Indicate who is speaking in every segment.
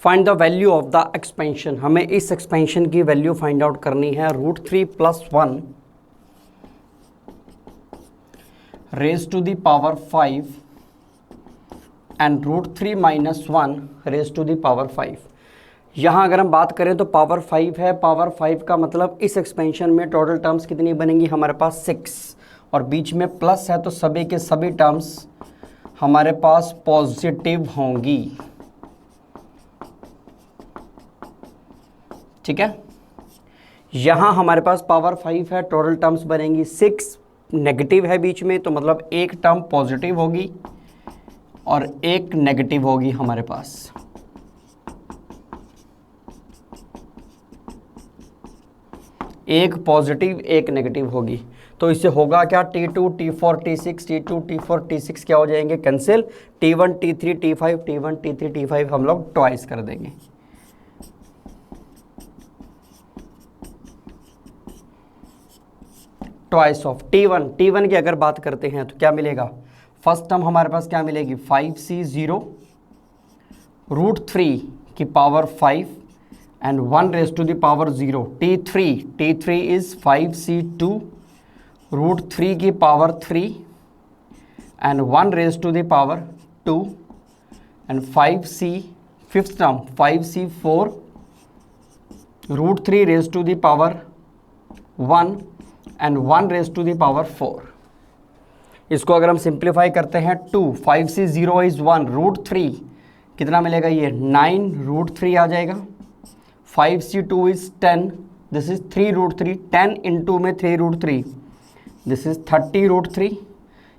Speaker 1: Find the value of the expansion. हमें इस expansion की वैल्यू फाइंड आउट करनी है। √3 + 1 raise to the power 5 and √3 - 1 raise to the power 5। यहाँ अगर हम बात करें तो पावर 5 है। पावर 5 का मतलब इस एक्सपेंशन में टोटल टर्म्स कितनी बनेंगी हमारे पास 6, और बीच में प्लस है तो सभी के सभी टर्म्स हमारे पास पॉजिटिव होंगी। ठीक है, यहाँ हमारे पास पावर 5 है, टोटल टर्म्स बनेंगी 6, नेगेटिव है बीच में तो मतलब एक टर्म पॉजिटिव होगी और एक नेगेटिव होगी हमारे पास। एक पॉजिटिव एक नेगेटिव होगी, तो इससे होगा क्या, T2 T4 T6 T2 T4 T6 क्या हो जाएंगे, cancel. T1 T3 T5 T1 T3 T5 हम लोग ट्वाइस कर देंगे। ट्वाइस ऑफ T1 की अगर बात करते हैं तो क्या मिलेगा, फर्स्ट टर्म हमारे पास क्या मिलेगी 5C0 √3 की power 5 and 1 raised to the power 0। T3 is 5C2 √3 की power 3 and 1 raised to the power 2 and 5C fifth term 5C4 √3 raised to the power 1 and 1 raised to the power 4। इसको अगर हम simplify करते हैं 2 5C0 is 1 √3 कितना मिलेगा, ये 9 √3 आ जाएगा। 5C2 is 10, this is 3 √3, 10 into में 3 √3, this is 30 √3,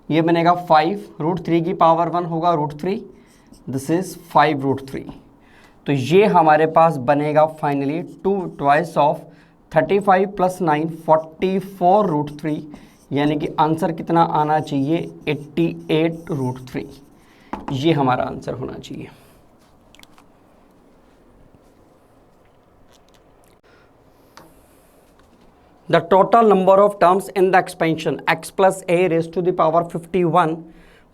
Speaker 1: ये बनेगा 5 √3 की पावर 1 होगा √3, this is 5 √3। तो ये हमारे पास बनेगा फाइनली 2 ट्वाइस ऑफ 35 + 9 44 √3, यानी कि आंसर कितना आना चाहिए 88 √3। ये हमारा आंसर होना चाहिए। The total number of terms in the expansion x plus a raised to the power 51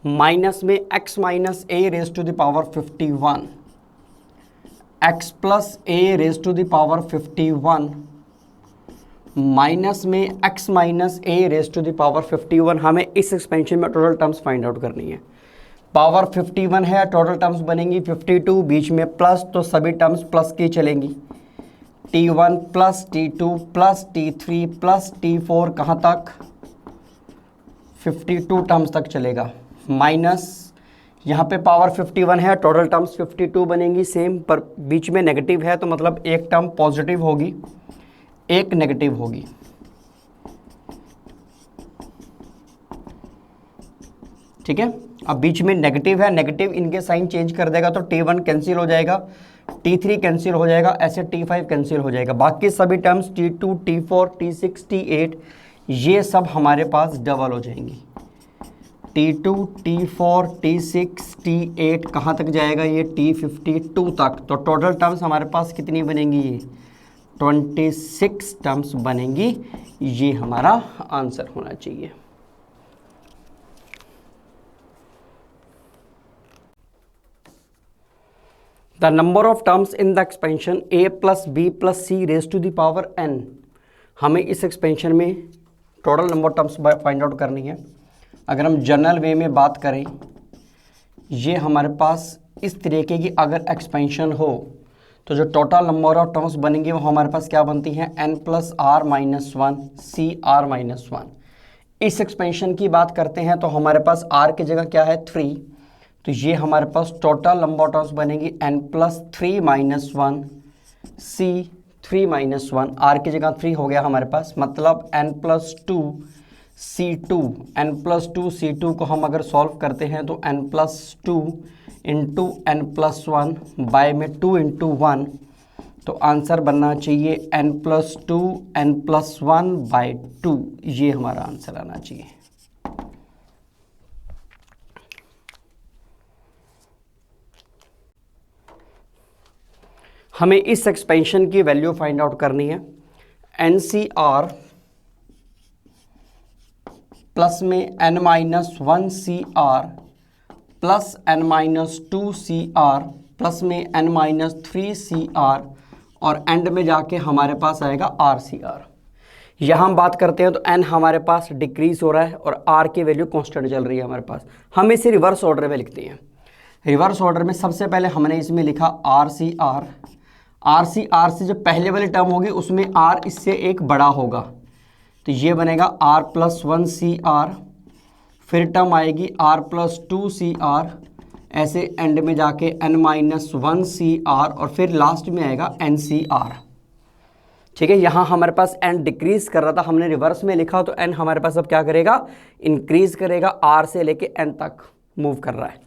Speaker 1: minus में x minus a raised to the power 51, x plus a raised to the power 51 minus में x minus a raised to the power 51। हमें इस expansion में total terms find out करनी है। Power 51 है, total terms बनेंगी 52, बीच में प्लस तो सभी टर्म्स प्लस की चलेंगी। T1 + T2 + T3 + T4 कहाँ तक, 52 टर्म्स तक चलेगा। माइनस यहाँ पे पावर 51 है, टोटल टर्म्स 52 बनेंगी सेम, पर बीच में नेगेटिव है तो मतलब एक टर्म पॉजिटिव होगी एक नेगेटिव होगी। ठीक है, अब बीच में नेगेटिव है, नेगेटिव इनके साइन चेंज कर देगा तो T1 कैंसिल हो जाएगा, T3 कैंसिल हो जाएगा, ऐसे T5 कैंसिल हो जाएगा। बाकी सभी terms T2 T4 T6 T8 ये सब हमारे पास डबल हो जाएंगी। T2 T4 T6 T8 कहाँ तक जाएगा, ये T52 तक। तो टोटल टर्म्स हमारे पास कितनी बनेंगी, ये 26 टर्म्स बनेंगी। ये हमारा आंसर होना चाहिए। The number of terms in the expansion a plus b plus c raised to the power n। हमें इस एक्सपेंशन में total number terms find out करनी है। अगर हम जनरल वे में बात करें, ये हमारे पास इस तरीके की अगर एक्सपेंशन हो तो जो टोटल नंबर ऑफ टर्म्स बनेंगे वो हमारे पास क्या बनती हैं, n + r - 1 c r - 1। इस एक्सपेंशन की बात करते हैं तो हमारे पास r की जगह क्या है 3, तो ये हमारे पास टोटल नंबर टर्म्स बनेगी n + 3 - 1 c 3 - 1, r की जगह 3 हो गया हमारे पास, मतलब n + 2 c2। n + 2 c2 को हम अगर सॉल्व करते हैं तो n + 2 इंटू n + 1 बाय में 2 इंटू 1, तो आंसर बनना चाहिए n + 2 n + 1 बाय 2। ये हमारा आंसर आना चाहिए। हमें इस एक्सपेंशन की वैल्यू फाइंड आउट करनी है। NCR प्लस में n - 1 CR plus n - 2 CR plus में n माइनस 3cr और एंड में जाके हमारे पास आएगा rcr। यहाँ हम बात करते हैं तो n हमारे पास डिक्रीज हो रहा है और r की वैल्यू कांस्टेंट चल रही है हमारे पास। हम इसे रिवर्स ऑर्डर में लिखते हैं। रिवर्स ऑर्डर में सबसे पहले हमने इसमें लिखा rcr। rcr से जो पहले वाली टर्म होगी उसमें r इससे एक बड़ा होगा, तो ये बनेगा r प्लस 1cr, फिर टर्म आएगी r प्लस 2cr, ऐसे एंड में जाके n माइनस 1cr और फिर लास्ट में आएगा ncr। ठीक है, यहाँ हमारे पास n डिक्रीज कर रहा था, हमने रिवर्स में लिखा तो n हमारे पास अब क्या करेगा, इंक्रीज करेगा, r से लेके n तक मूव कर रहा है।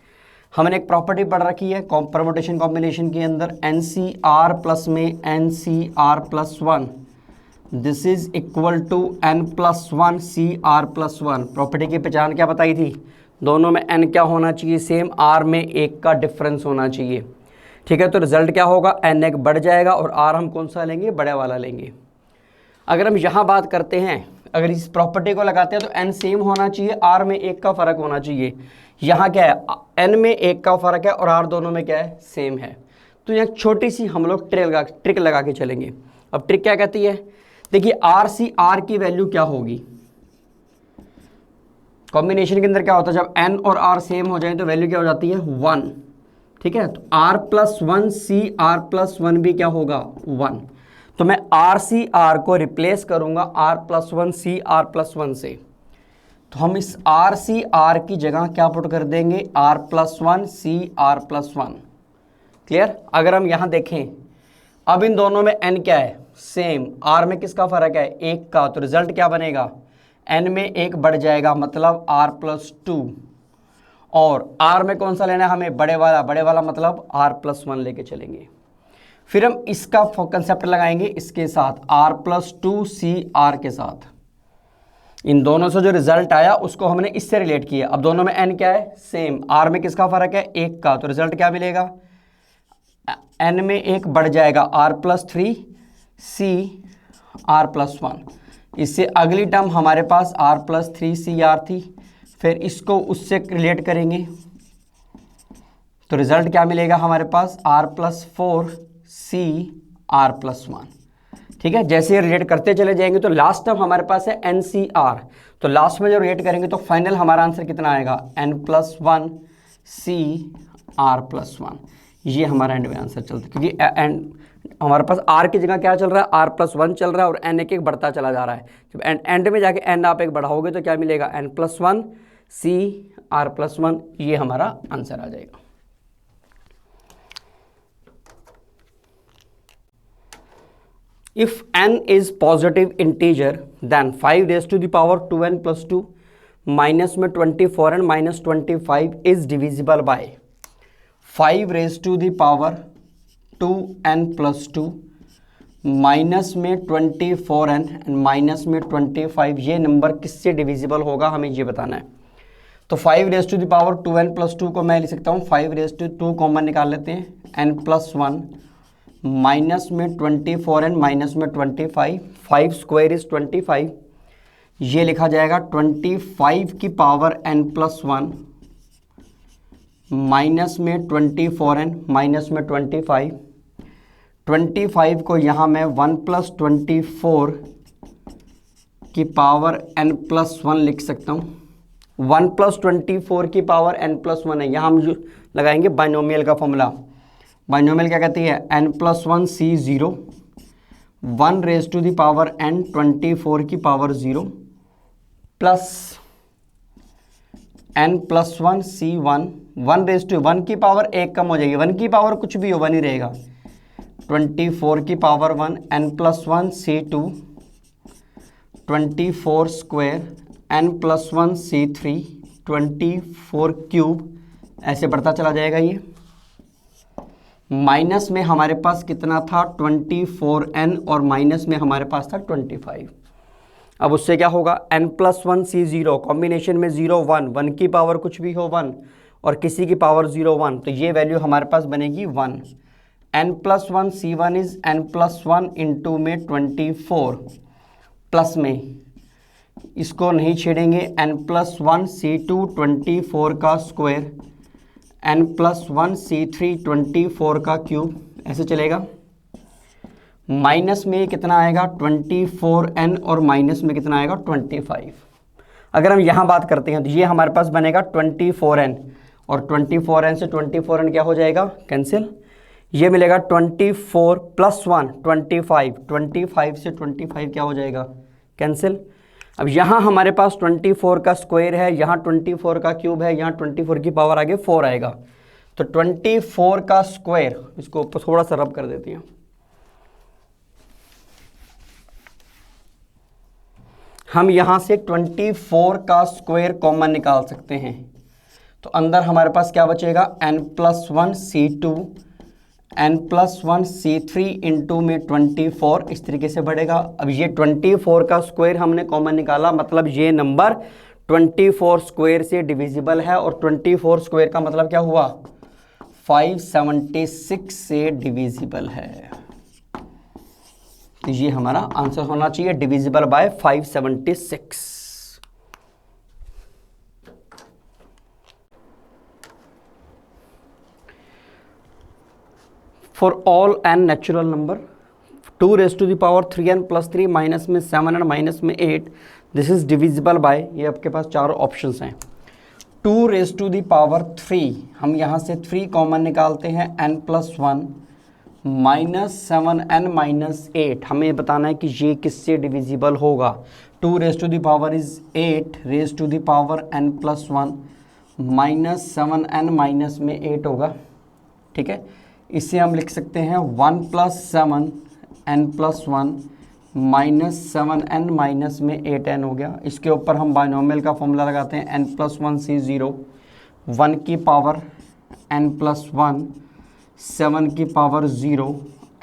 Speaker 1: हमने एक प्रॉपर्टी पढ़ रखी है परम्यूटेशन कॉम्बिनेशन के अंदर, ncr प्लस में ncr plus 1, this is equal to n plus 1 cr plus 1। Property की पहचान क्या बताई थी, दोनों में n क्या होना चाहिए, सेम, r में एक का डिफरेंस होना चाहिए। ठीक है, तो रिजल्ट क्या होगा, n एक बढ़ जाएगा और r हम कौन सा लेंगे, बड़े वाला लेंगे। अगर हम यहाँ बात करते हैं, अगर इस प्रॉपर्टी को लगाते हैं तो n सेम होना चाहिए, r में एक का फ़र्क होना चाहिए। यहाँ क्या है, n में एक का फ़र्क है और r दोनों में क्या है, सेम है। तो यहाँ छोटी सी हम लोग ट्रिक लगा के चलेंगे। अब ट्रिक क्या कहती है, देखिए r की वैल्यू क्या होगी, कॉम्बिनेशन के अंदर क्या होता है, जब n और r सेम हो जाए तो वैल्यू क्या हो जाती है, 1। ठीक है, तो r प्लस 1 cr प्लस 1 भी क्या होगा, 1। तो मैं rcr को रिप्लेस करूंगा r प्लस 1 cr प्लस 1 से, तो हम इस rcr की जगह क्या पुट कर देंगे, r plus 1 cr plus 1। Clear. अगर हम यहाँ देखें, अब इन दोनों में n क्या है, सेम, r में किसका फ़र्क है, एक का, तो रिजल्ट क्या बनेगा, n में एक बढ़ जाएगा, मतलब r प्लस 2, और r में कौन सा लेना है हमें, बड़े वाला मतलब r प्लस 1 लेके चलेंगे। फिर हम इसका कंसेप्ट लगाएंगे इसके साथ, r प्लस 2 cr के साथ। इन दोनों से जो रिजल्ट आया उसको हमने इससे रिलेट किया। अब दोनों में n क्या है, सेम, r में किसका फ़र्क है, एक का, तो रिजल्ट क्या मिलेगा, n में एक बढ़ जाएगा, r प्लस 3 cr प्लस 1। इससे अगली टर्म हमारे पास r प्लस 3 cr थी, फिर इसको उससे रिलेट करेंगे तो रिजल्ट क्या मिलेगा हमारे पास, r प्लस 4 cr प्लस 1। ठीक है, जैसे रिलेट करते चले जाएंगे तो लास्ट टर्म हमारे पास है ncr, तो लास्ट में जो रिलेट करेंगे तो फाइनल हमारा आंसर कितना आएगा, n प्लस 1 cr प्लस 1। ये हमारा एंड में आंसर चलता है, क्योंकि एंड हमारे पास r की जगह क्या चल रहा है, r प्लस 1 चल रहा है और n एक एक बढ़ता चला जा रहा है। जब एंड में जाके n आप एक बढ़ाओगे तो क्या मिलेगा, n प्लस 1 cr प्लस 1। ये हमारा आंसर आ जाएगा। If n is positive integer, then 5 raised to the power 2n plus 2 minus में 24n minus 25 is divisible by 5 raised to the power 2n plus 2 minus में 24n एंड माइनस में 25। ये number किससे divisible होगा हमें ये बताना है। तो 5 raise to the power 2n plus 2 को मैं लिख सकता हूँ 5 रेज टू 2 कॉमन निकाल लेते हैं, n प्लस 1 माइनस में 24n माइनस में 25, 5 स्क्वायर इज 25। ये लिखा जाएगा 25 की पावर n प्लस 1 माइनस में 24n माइनस में 25। 25 को यहाँ मैं 1 प्लस 24 की पावर n प्लस 1 लिख सकता हूँ। 1 प्लस 24 की पावर n प्लस 1 है, यहाँ हम जो लगाएंगे बाइनोमियल का फॉर्मूला। बाइनोमियल क्या कहती है, n plus 1 C0 1 raise to the power n 24 की power 0 plus n plus 1 C1 1 raise to 1 की पावर एक कम हो जाएगी, 1 की पावर कुछ भी हो 1 ही रहेगा, 24 की power 1 n plus 1 C2 24 square n plus 1 C3 24 cube, ऐसे बढ़ता चला जाएगा। ये माइनस में हमारे पास कितना था 24n और माइनस में हमारे पास था 25। अब उससे क्या होगा n प्लस 1 C0 कॉम्बिनेशन में 0 1 1 की पावर कुछ भी हो 1 और किसी की पावर 0 1, तो ये वैल्यू हमारे पास बनेगी 1। n plus 1 C1 is n plus 1 into में 24 प्लस में इसको नहीं छेड़ेंगे n प्लस 1 C2 24 का स्क्वायर n+1c3 24 का क्यूब ऐसे चलेगा। माइनस में कितना आएगा 24n और माइनस में कितना आएगा 25। अगर हम यहाँ बात करते हैं तो ये हमारे पास बनेगा 24n और 24n से 24n क्या हो जाएगा कैंसिल। ये मिलेगा 24 + 1 25, 25 से 25 क्या हो जाएगा कैंसिल। अब यहाँ हमारे पास 24 का स्क्वायर है, यहाँ 24 का क्यूब है, यहाँ 24 की पावर आगे 4 आएगा। तो 24 का स्क्वायर, इसको ऊपर थोड़ा सा रब कर देती हैं, हम यहाँ से 24 का स्क्वायर कॉमन निकाल सकते हैं। तो अंदर हमारे पास क्या बचेगा n+1c2 n+1c3 इंटू में 24 इस तरीके से बढ़ेगा। अब ये 24 का स्क्वायर हमने कॉमन निकाला, मतलब ये नंबर 24 स्क्वायर से डिविजिबल है और 24 स्क्वायर का मतलब क्या हुआ 576 से डिविजिबल है। तो ये हमारा आंसर होना चाहिए divisible by 576। For all n natural number 2⁻³ 3n + 3 minus में 7 माइनस में 8 दिस इज डिविजिबल बाय, ये आपके पास चारों ऑप्शंस हैं। 2⁻³ हम यहाँ से 3 कॉमन निकालते हैं n+1 -7n - 8 हमें बताना है कि ये किससे डिविजिबल होगा। 2⁻⁴ इज 8⁻n+1 -7n - 8 होगा, ठीक है। इसे हम लिख सकते हैं 1 + 7n+1 -7n - 8n हो गया। इसके ऊपर हम बाइनोमियल का फॉर्मूला लगाते हैं n+1c0 1 की पावर n+1 7 की पावर 0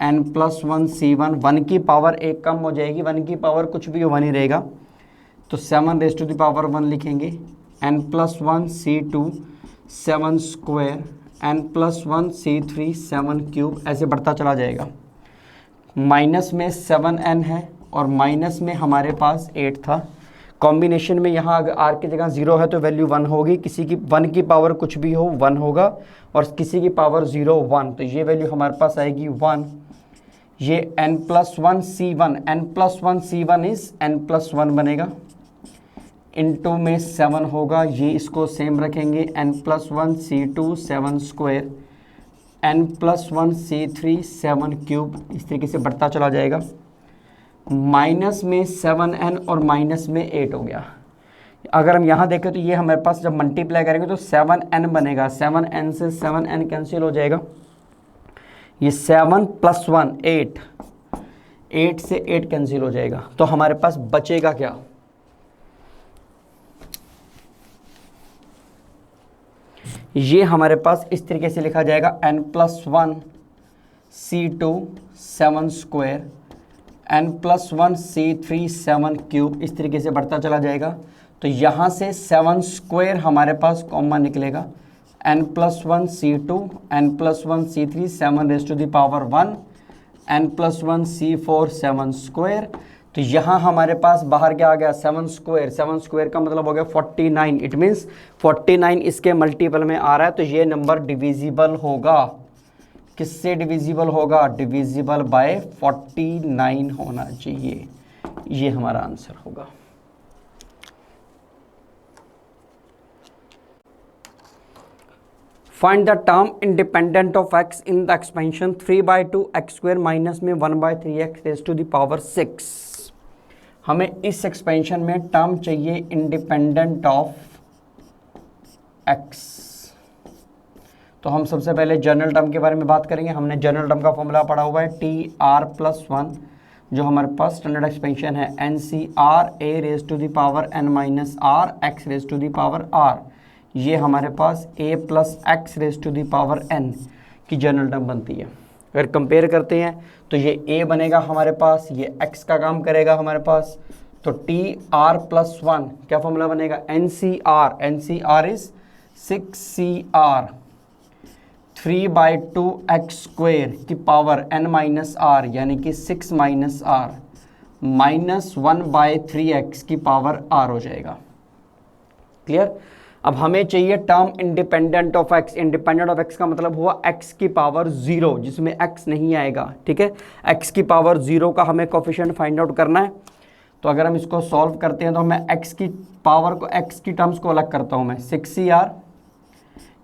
Speaker 1: n+1c1 1 की पावर एक कम हो जाएगी, 1 की पावर कुछ भी 1 ही रहेगा, तो 7⁻1 लिखेंगे। n+1c2 7 स्क्वायर n+1c3 7 क्यूब ऐसे बढ़ता चला जाएगा। माइनस में 7n है और माइनस में हमारे पास 8 था। कॉम्बिनेशन में यहाँ अगर r की जगह 0 है तो वैल्यू 1 होगी, किसी की 1 की पावर कुछ भी हो 1 होगा और किसी की पावर 0 1, तो ये वैल्यू हमारे पास आएगी 1। ये n+1c1 n+1c1 इज n+1 बनेगा, इनटू में 7 होगा, ये इसको सेम रखेंगे n+1c2 7 स्क्वायर n+1c3 7 क्यूब इस तरीके से बढ़ता चला जाएगा। माइनस में 7n और माइनस में 8 हो गया। अगर हम यहाँ देखें तो ये हमारे पास जब मल्टीप्लाई करेंगे तो 7n बनेगा, 7n से 7n कैंसिल हो जाएगा। ये 7 + 1 8, 8 से 8 कैंसिल हो जाएगा, तो हमारे पास बचेगा क्या ये हमारे पास इस तरीके से लिखा जाएगा n+1c2 7 स्क्वायर n+1c3 7 क्यूब इस तरीके से बढ़ता चला जाएगा। तो यहाँ से 7 स्क्वायर हमारे पास कॉमन निकलेगा, n+1c2 n+1c3 7⁻1 n+1c4 7 स्क्वायर। तो यहाँ हमारे पास बाहर क्या आ गया 7 स्क्वायर, 7 स्क्वायर का मतलब हो गया 49, इट मीन्स 49 इसके मल्टीपल में आ रहा है, तो ये नंबर डिविजिबल होगा। किससे डिविजिबल होगा, डिविजिबल बाय 49 होना चाहिए, ये हमारा आंसर होगा। Find the term independent of x in the expansion 3/2 x² minus में 1/3x rays to the power 6। हमें इस एक्सपेंशन में टर्म चाहिए इंडिपेंडेंट ऑफ x। तो हम सबसे पहले जनरल टर्म के बारे में बात करेंगे। हमने जनरल टर्म का फॉर्मूला पढ़ा हुआ है TR+1, जो हमारे पास स्टैंडर्ड एक्सपेंशन है NCR a raise to the power n minus r x raise to the power r। ये हमारे पास a + x raise to the power n की जनरल टर्म बनती है। अगर कंपेयर करते हैं तो ये a बनेगा हमारे पास, ये x का काम करेगा हमारे पास, तो TR+1 क्या फॉर्मूला बनेगा NCR इज 6CR 3/2x² की पावर n माइनस r यानी कि 6 माइनस r माइनस 1/3x की पावर r हो जाएगा। क्लियर। अब हमें चाहिए term independent of x. Independent of x का मतलब हुआ एक्स की पावर 0 जिसमें एक्स नहीं आएगा, ठीक है। एक्स की पावर 0 का हमें कोफिशिएंट फाइंड आउट करना है। तो अगर हम इसको सॉल्व करते हैं तो मैं एक्स की पावर को, एक्स की टर्म्स को अलग करता हूं मैं, 6CR,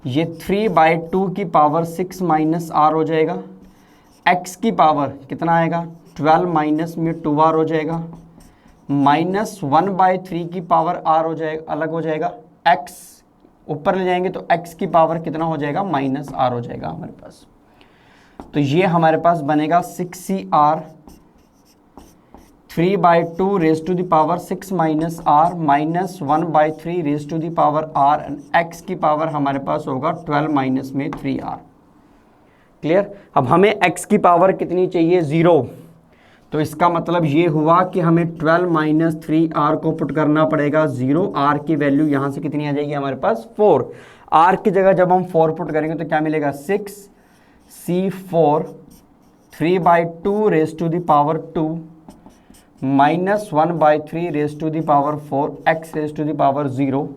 Speaker 1: ये 3/2 की पावर 6 माइनस आर हो जाएगा। एक्स की पावर कितना आएगा, 12 माइनस में 2R हो जाएगा, माइनस 1/3 की पावर आर हो जाएगा, अलग हो जाएगा। एक्स ऊपर ले जाएंगे तो एक्स की पावर कितना हो जाएगा, माइनस आर हो जाएगा हमारे पास। तो ये हमारे पास बनेगा 6CR 3/2 raise to the power 6 minus r minus 1/3 raise to the power आर, एंड एक्स की पावर हमारे पास होगा 12 माइनस में 3R। क्लियर। अब हमें एक्स की पावर कितनी चाहिए, 0। तो इसका मतलब ये हुआ कि हमें 12 माइनस 3R को पुट करना पड़ेगा 0। आर की वैल्यू यहाँ से कितनी आ जाएगी हमारे पास, 4। आर की जगह जब हम 4 पुट करेंगे तो क्या मिलेगा, 6C4 3/2 raise to the power 2 minus 1/3 raise to the power 4 x raise to the power 0,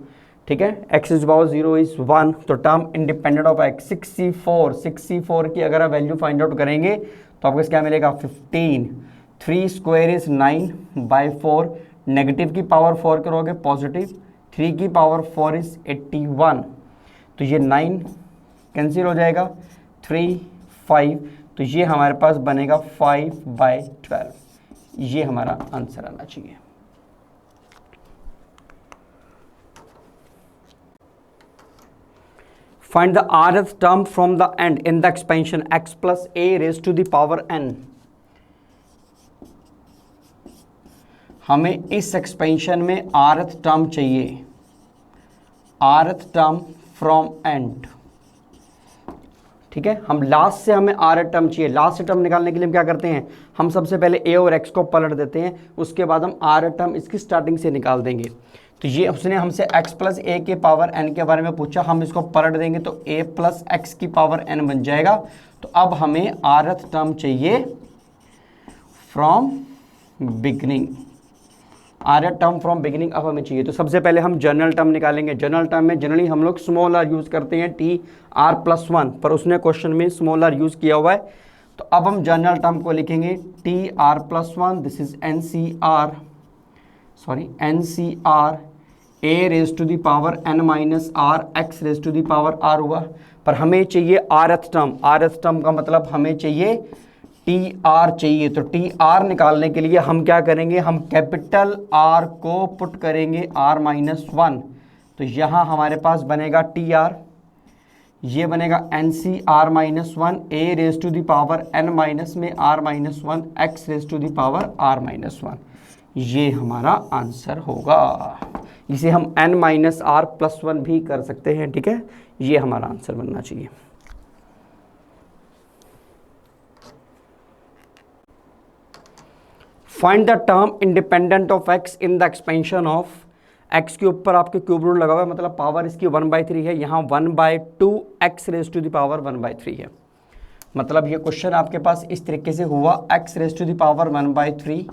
Speaker 1: ठीक है। X raise to power 0 is 1। तो term independent of x 6C4 की अगर आप वैल्यू फाइंड आउट करेंगे तो आपको क्या मिलेगा, 15। 3 स्क्वायर इज 9/4, नेगेटिव की पावर 4 करोगे पॉजिटिव, 3 की पावर 4 इज 81। तो ये 9 कैंसिल हो जाएगा, 3 5, तो ये हमारे पास बनेगा 5/12। ये हमारा आंसर आना चाहिए। Find the rth term from the end in the expansion x plus a raised to the power n। हमें इस एक्सपेंशन में rth टर्म चाहिए, rth टर्म फ्रॉम एंड, ठीक है। हम लास्ट से हमें rth टर्म चाहिए। लास्ट टर्म निकालने के लिए हम क्या करते हैं, हम सबसे पहले a और x को पलट देते हैं, उसके बाद हम rth टर्म इसकी स्टार्टिंग से निकाल देंगे। तो ये उसने हमसे x प्लस ए के पावर n के बारे में पूछा, हम इसको पलट देंगे तो a प्लस एक्स की पावर n बन जाएगा। तो अब हमें rth टर्म चाहिए from beginning, rth term from beginning अब हमें चाहिए। तो सबसे पहले हम जनरल टर्म निकालेंगे। जनरल टर्म में जनरली हम लोग स्मॉल आर यूज़ करते हैं, TR+1, पर उसने क्वेश्चन में स्मॉल आर यूज़ किया हुआ है। तो अब हम जनरल टर्म को लिखेंगे TR+1, this is NCR a raise to the power n minus are x raise to the power r हुआ। पर हमें चाहिए rth टर्म। rth टर्म का मतलब हमें चाहिए TR चाहिए। तो TR निकालने के लिए हम क्या करेंगे, हम कैपिटल R को पुट करेंगे R-1। तो यहाँ हमारे पास बनेगा TR, ये बनेगा NCR-1 a raise to the power n minus में R-1 x raise to the power R-1। ये हमारा आंसर होगा। इसे हम n-r+1 भी कर सकते हैं, ठीक है। ये हमारा आंसर बनना चाहिए। Find the term independent of x in the expansion of x के ऊपर आपके क्यूब रूट लगा हुआ है, मतलब पावर इसकी 1/3 है, यहाँ 1/2 x raise to the power 1/3 है। मतलब ये क्वेश्चन आपके पास इस तरीके से हुआ, x raise to the power 1/3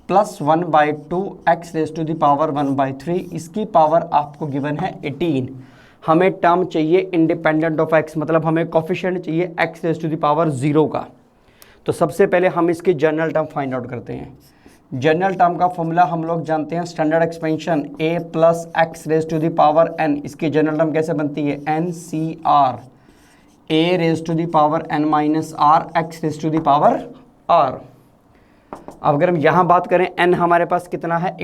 Speaker 1: plus 1/2 x raise to the power 1/3, इसकी पावर आपको गिवन है 18। हमें टर्म चाहिए इंडिपेंडेंट ऑफ x, मतलब हमें कोफिशिएंट चाहिए x raise to the power 0 का। तो सबसे पहले हम इसके जनरल टर्म फाइंड आउट करते हैं। जनरल टर्म का फॉर्मूला हम लोग जानते हैं, standard expansion a plus x raise to the power n। इसकी जनरल टर्म कैसे बनती है, NCR a raise to the power n minus are x raise to the power r। अब अगर हम यहाँ बात करें n हमारे पास कितना है,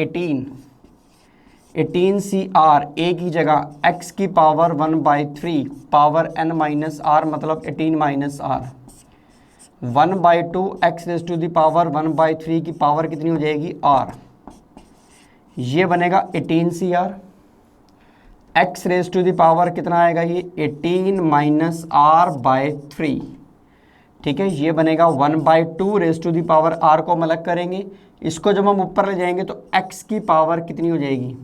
Speaker 1: 18CR a की जगह x की power 1/3 power n minus r, मतलब 18 minus r, 1/2 x raise to the power 1/3 की पावर कितनी हो जाएगी, r। ये बनेगा 18CR, x raise to the power कितना आएगा, ये 18 माइनस r/3, ठीक है। ये बनेगा 1/2 raise to the power r को हम अलग करेंगे, इसको जब हम ऊपर ले जाएंगे तो x की पावर कितनी हो जाएगी,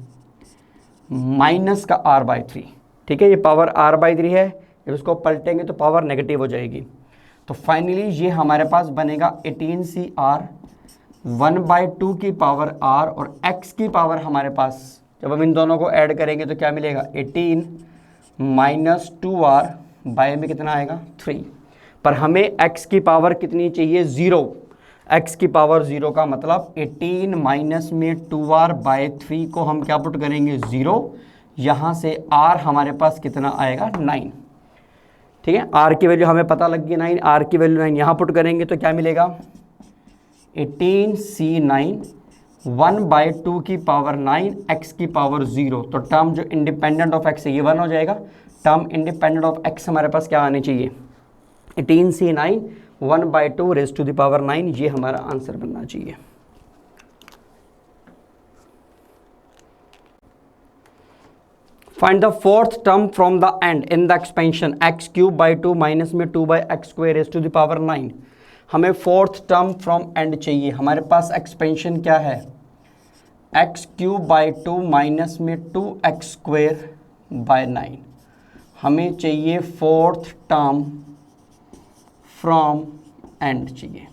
Speaker 1: माइनस का r/3, ठीक है। ये पावर r/3 है, जब इसको पलटेंगे तो पावर नेगेटिव हो जाएगी। तो फाइनली ये हमारे पास बनेगा 18CR 1/2 की पावर r, और x की पावर हमारे पास जब हम इन दोनों को ऐड करेंगे तो क्या मिलेगा 18 माइनस 2r बाय में कितना आएगा 3। पर हमें x की पावर कितनी चाहिए 0। x की पावर 0 का मतलब 18 माइनस में 2r बाय 3 को हम क्या पुट करेंगे 0। यहाँ से r हमारे पास कितना आएगा 9। ठीक है, r की वैल्यू हमें पता लग गई 9, r की वैल्यू 9 यहाँ पुट करेंगे तो क्या मिलेगा 18c9 1/2 की पावर 9 x की पावर 0। तो टर्म जो इंडिपेंडेंट ऑफ x है ये 1 हो जाएगा। टर्म इंडिपेंडेंट ऑफ x हमारे पास क्या आनी चाहिए 18c9 1/2 rays to the power 9, ये हमारा आंसर बनना चाहिए। Find the fourth term from the and in the expansion x³ 2 minus में 2/x² raise to the power 9। हमें फोर्थ टर्म फ्रॉम एंड चाहिए। हमारे पास एक्सपेंशन क्या है x³ 2 माइनस में 2x² बाय 9। हमें चाहिए फोर्थ टर्म फ्रॉम एंड चाहिए।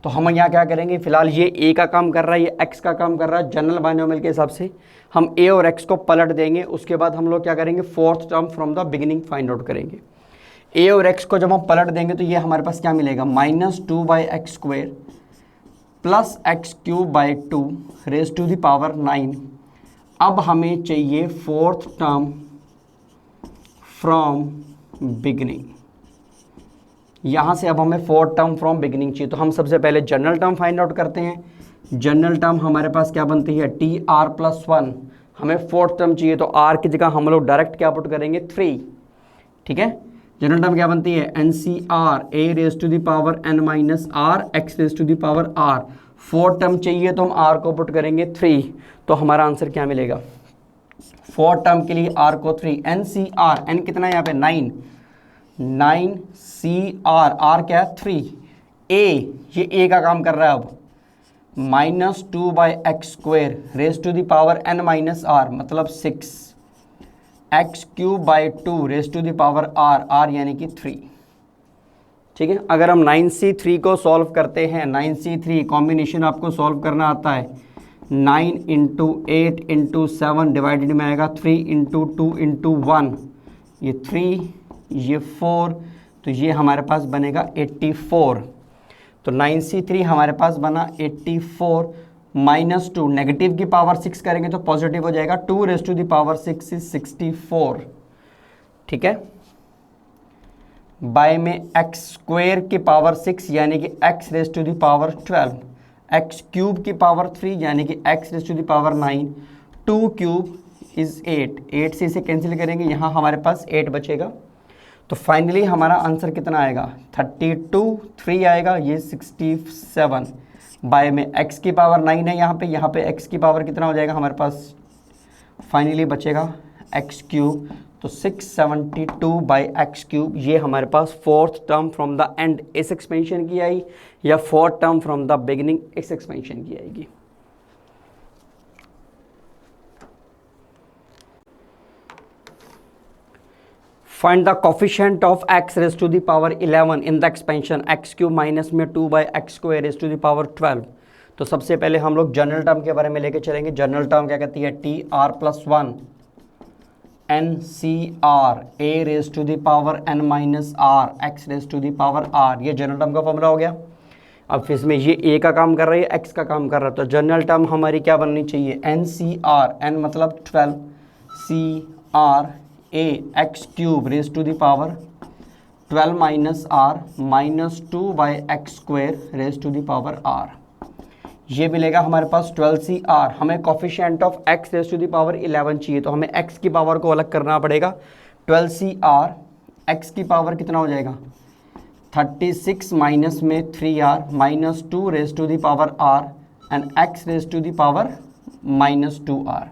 Speaker 1: तो हम यहाँ क्या करेंगे, फिलहाल ये a का काम कर रहा है, ये x का काम कर रहा है। जनरल बाइनोमियल के हिसाब से हम a और x को पलट देंगे। उसके बाद हम लोग क्या करेंगे fourth term from the beginning find out करेंगे। a और x को जब हम पलट देंगे तो ये हमारे पास क्या मिलेगा -2/x² plus x³/2 raise to the power 9। अब हमें चाहिए फोर्थ टर्म फ्रॉम बिगिनिंग। यहाँ से अब हमें फोर्थ टर्म फ्रॉम बिगिनिंग चाहिए। तो हम सबसे पहले जनरल टर्म फाइंड आउट करते हैं। जनरल टर्म हमारे पास क्या बनती है tr+1। हमें फोर्थ टर्म चाहिए तो r की जगह हम लोग डायरेक्ट क्या पुट करेंगे 3। ठीक है, जनरल टर्म क्या बनती है NCR a raise to the power n minus r x raise to the power r। Fourth term चाहिए तो हम r को पुट करेंगे 3। तो हमारा आंसर क्या मिलेगा फोर्थ टर्म के लिए r को 3। NCR n कितना है यहाँ पे 9 CR r क्या है 3। a ये a का काम कर रहा है अब -2/x² raise to the power n minus r मतलब 6 x³/2 raise to the power r यानी कि 3। ठीक है, अगर हम 9c3 को सॉल्व करते हैं 9c3 कॉम्बिनेशन आपको सॉल्व करना आता है 9 × 8 × 7 डिवाइडेड में आएगा 3 × 2 × 1 ये 3 ये 4 तो ये हमारे पास बनेगा 84। तो 9c3 हमारे पास बना 84 -2 नेगेटिव की पावर 6 करेंगे तो पॉजिटिव हो जाएगा 2 raise to the power 6 is 64। ठीक है, बाय में x² की पावर 6 यानी कि x raise to the power 12, x³ की पावर 3 यानी कि x raise to the power 9, 2³ is 8 से इसे कैंसिल करेंगे, यहाँ हमारे पास 8 बचेगा। तो फाइनली हमारा आंसर कितना आएगा 32 3 आएगा, ये 67 बाय में x की पावर 9 है यहाँ पे x की पावर कितना हो जाएगा हमारे पास फाइनली बचेगा x³। तो 672 बाय x³, ये हमारे पास fourth term from the end इस एक्सपेंशन की आई या fourth term from the beginning इस एक्सपेंशन की आएगी। Find the coefficient of x raise to the power 11 in the expansion x³ minus में 2/x² raise to the power 12। तो सबसे पहले हम लोग जनरल टर्म के बारे में लेके चलेंगे। जनरल टर्म क्या कहती है tr+1 NCR a raise to the power n minus r x raise to the power r, ये जनरल टर्म का फॉर्मूला हो गया। अब इसमें ये a का काम कर रही है x का काम कर रहा है, तो जनरल टर्म हमारी क्या बननी चाहिए NCR n मतलब 12 CR a x³ raise to the power 12 minus r -2/x² raise to the power r, ये मिलेगा हमारे पास 12CR। हमें coefficient of x raise to the power 11 चाहिए तो हमें x की पावर को अलग करना पड़ेगा। 12CR x की पावर कितना हो जाएगा 36 माइनस में 3r -2 raise to the power r and x raise to the power -2r,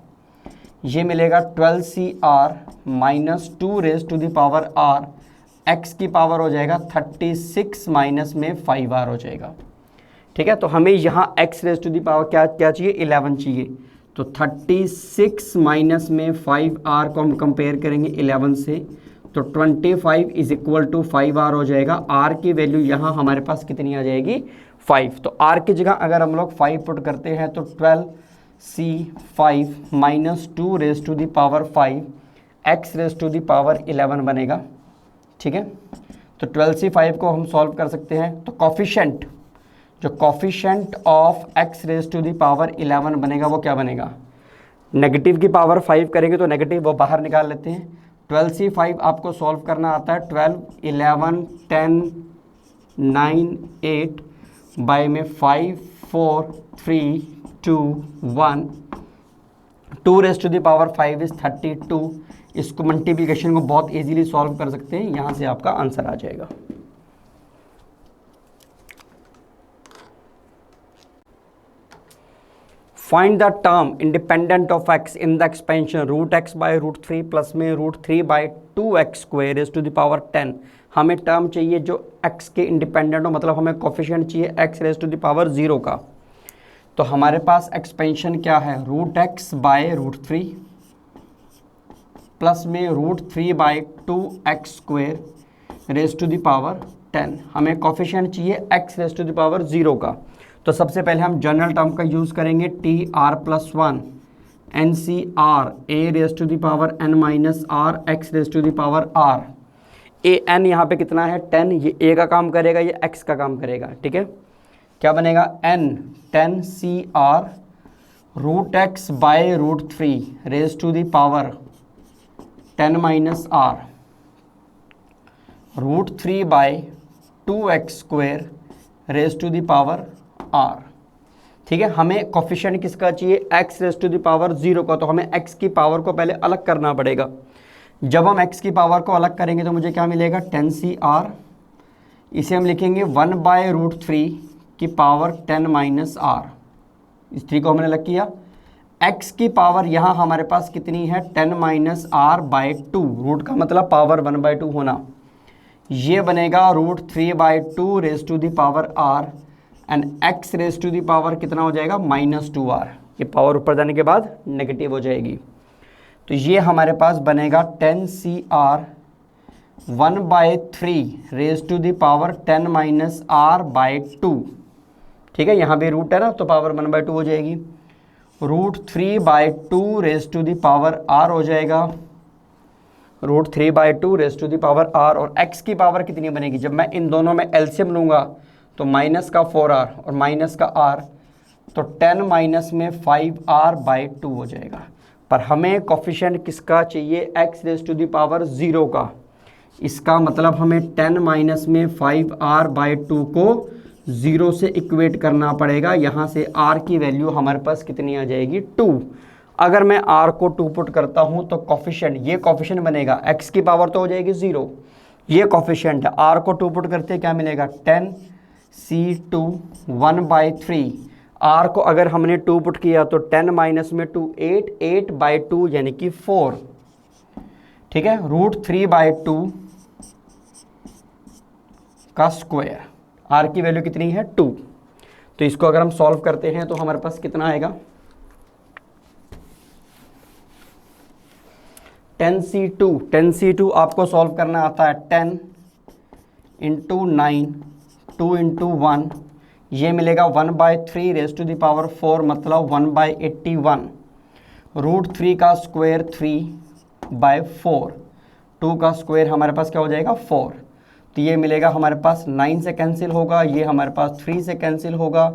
Speaker 1: ये मिलेगा 12CR -2 raise to the power r, x की पावर हो जाएगा 36 माइनस में 5r हो जाएगा। ठीक है, तो हमें यहाँ x raise to the power क्या चाहिए 11 चाहिए। तो 36 माइनस में 5r को हम कंपेयर करेंगे 11 से, तो 25 इज इक्वल टू 5r हो जाएगा। r की वैल्यू यहाँ हमारे पास कितनी आ जाएगी 5। तो r की जगह अगर हम लोग 5 पुट करते हैं तो 12 C5 minus 2 raise to the power 5 x raise to the power 11 बनेगा। ठीक है, तो 12C5 को हम सॉल्व कर सकते हैं। तो कॉफिशेंट, जो coefficient of x raise to the power 11 बनेगा वो क्या बनेगा, नेगेटिव की पावर 5 करेंगे तो नेगेटिव वो बाहर निकाल लेते हैं। 12C5 आपको सॉल्व करना आता है 12, 11, 10, 9, 8 बाय में 5, 4, 3, 2, 1, 2 raise to the power 5 is 32। इसको मल्टीप्लिकेशन को बहुत इजीली सॉल्व कर सकते हैं, यहाँ से आपका आंसर आ जाएगा। Find the term independent of x in the expansion root x by root 3 plus में root 3 by 2x square raise to the power 10। हमें टर्म चाहिए जो x के इंडिपेंडेंट हो, मतलब हमें कोफिशिएंट चाहिए x raise to the power 0 का। तो हमारे पास एक्सपेंशन क्या है, root x by root 3 plus में root 3 by 2x square raise to the power 10। हमें कोफिशिएंट चाहिए x raise to the power 0 का। तो सबसे पहले हम जनरल टर्म का यूज़ करेंगे, T R plus 1 N C R A raise to the power n minus are x raise to the power r। A n यहाँ पे कितना है 10, ये a का काम करेगा, ये x का काम करेगा। ठीक है, क्या बनेगा n 10 c r root x by root 3 raise to the power 10 minus r root 3 by 2x square raise to the power r। ठीक है, हमें कोफिशिएंट किसका चाहिए, x raise to the power 0 का। तो हमें x की पावर को पहले अलग करना पड़ेगा। जब हम x की पावर को अलग करेंगे तो मुझे क्या मिलेगा, 10CR, इसे हम लिखेंगे 1 बाय रूट 3 की पावर 10 माइनस r। इस 3 को हमने अलग किया। x की पावर यहाँ हमारे पास कितनी है, 10 माइनस r बाय 2, रूट का मतलब पावर 1 बाय 2 होना। ये बनेगा root 3 by 2 raise to the power r and x raise to the power कितना हो जाएगा, माइनस 2r। ये पावर ऊपर जाने के बाद नेगेटिव हो जाएगी। तो ये हमारे पास बनेगा 10CR 1 by 3 raise to the power 10 minus r by 2। ठीक है, यहाँ भी रूट है ना, तो पावर 1 बाय 2 हो जाएगी। Root 3 by 2 raise to the power r हो जाएगा, root 3 by 2 raise to the power r। और x की पावर कितनी बनेगी, जब मैं इन दोनों में एलसीएम लूँगा तो माइनस का 4r और माइनस का r, तो 10 माइनस में 5r बाय 2 हो जाएगा। पर हमें कोफिशिएंट किसका चाहिए, x raise to the power 0 का। इसका मतलब हमें 10 माइनस में 5r बाय 2 को 0 से इक्वेट करना पड़ेगा। यहाँ से r की वैल्यू हमारे पास कितनी आ जाएगी, 2। अगर मैं r को 2 पुट करता हूँ तो कोफिशिएंट, ये कोफिशिएंट बनेगा, x की पावर तो हो जाएगी 0, ये कोफिशिएंट है। r को 2 पुट करते क्या मिलेगा, 10 C2 1 बाई 3। r को अगर हमने 2 पुट किया तो 10 माइनस में 2 8, 8 बाई 2 यानी कि 4। ठीक है, रूट 3 बाई 2 का स्क्वायर, r की वैल्यू कितनी है, 2। तो इसको अगर हम सॉल्व करते हैं तो हमारे पास कितना आएगा, 10C2 आपको सॉल्व करना आता है 10 इंटू 9 2 इंटू 1, ये मिलेगा 1 by 3 raise to the power 4, मतलब 1 बाई 81। रूट 3 का स्क्वायर 3 बाई 4, 2 का स्क्वायर हमारे पास क्या हो जाएगा, 4। तो ये मिलेगा हमारे पास 9 से कैंसिल होगा, ये हमारे पास 3 से कैंसिल होगा,